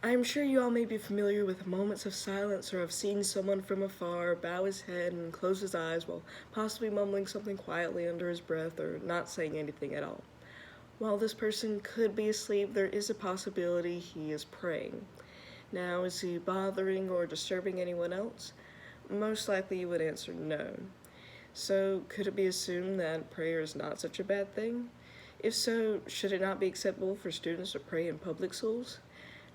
I am sure you all may be familiar with moments of silence or have seen someone from afar bow his head and close his eyes while possibly mumbling something quietly under his breath or not saying anything at all. While this person could be asleep, there is a possibility he is praying. Now, is he bothering or disturbing anyone else? Most likely you would answer no. So, could it be assumed that prayer is not such a bad thing? If so, should it not be acceptable for students to pray in public schools?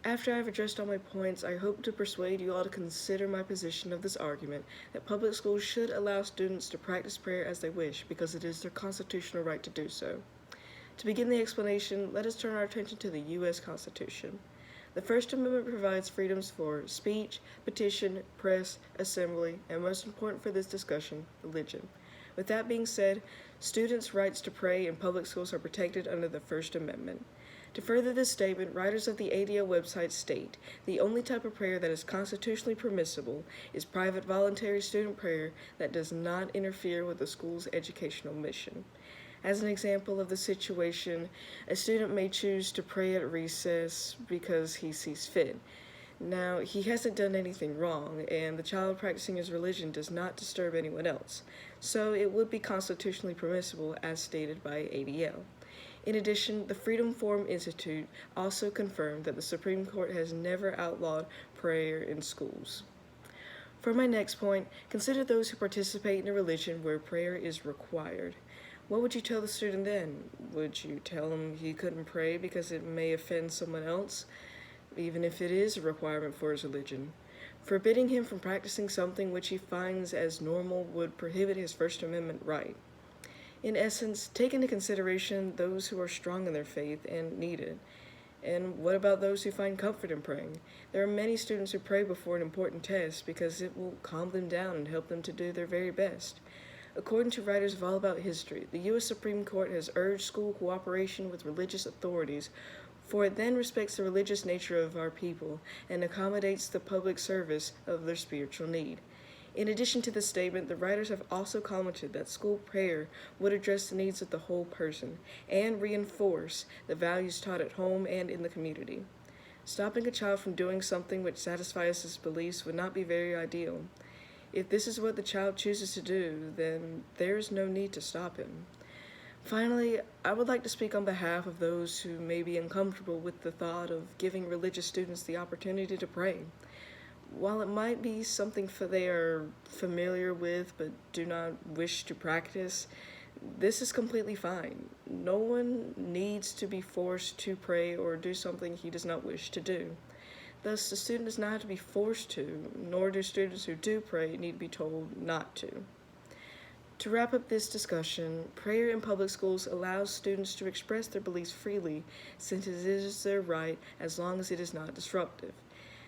After I've addressed all my points, I hope to persuade you all to consider my position of this argument that public schools should allow students to practice prayer as they wish because it is their constitutional right to do so. To begin the explanation, let us turn our attention to the U.S. Constitution. The First Amendment provides freedoms for speech, petition, press, assembly, and most important for this discussion, religion. With that being said, students' rights to pray in public schools are protected under the First Amendment. To further this statement, writers of the ADL website state, the only type of prayer that is constitutionally permissible is private voluntary student prayer that does not interfere with the school's educational mission. As an example of the situation, a student may choose to pray at recess because he sees fit. Now, he hasn't done anything wrong, and the child practicing his religion does not disturb anyone else, so it would be constitutionally permissible as stated by ADL. In addition, the Freedom Forum Institute also confirmed that the Supreme Court has never outlawed prayer in schools. For my next point, consider those who participate in a religion where prayer is required. What would you tell the student then? Would you tell him he couldn't pray because it may offend someone else, even if it is a requirement for his religion? Forbidding him from practicing something which he finds as normal would prohibit his First Amendment right. In essence, take into consideration those who are strong in their faith and need it. And what about those who find comfort in praying? There are many students who pray before an important test because it will calm them down and help them to do their very best. According to writers of All About History, the U.S. Supreme Court has urged school cooperation with religious authorities, for it then respects the religious nature of our people and accommodates the public service of their spiritual need. In addition to this statement, the writers have also commented that school prayer would address the needs of the whole person and reinforce the values taught at home and in the community. Stopping a child from doing something which satisfies his beliefs would not be very ideal. If this is what the child chooses to do, then there is no need to stop him. Finally, I would like to speak on behalf of those who may be uncomfortable with the thought of giving religious students the opportunity to pray. While it might be something they are familiar with but do not wish to practice, this is completely fine. No one needs to be forced to pray or do something he does not wish to do. Thus, the student does not have to be forced to, nor do students who do pray need to be told not to. To wrap up this discussion, prayer in public schools allows students to express their beliefs freely since it is their right as long as it is not disruptive.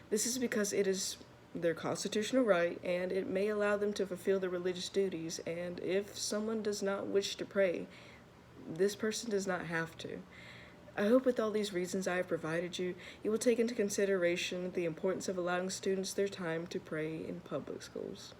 This is because it is their constitutional right, and it may allow them to fulfill their religious duties, and if someone does not wish to pray, this person does not have to. I hope with all these reasons I have provided you, you will take into consideration the importance of allowing students their time to pray in public schools.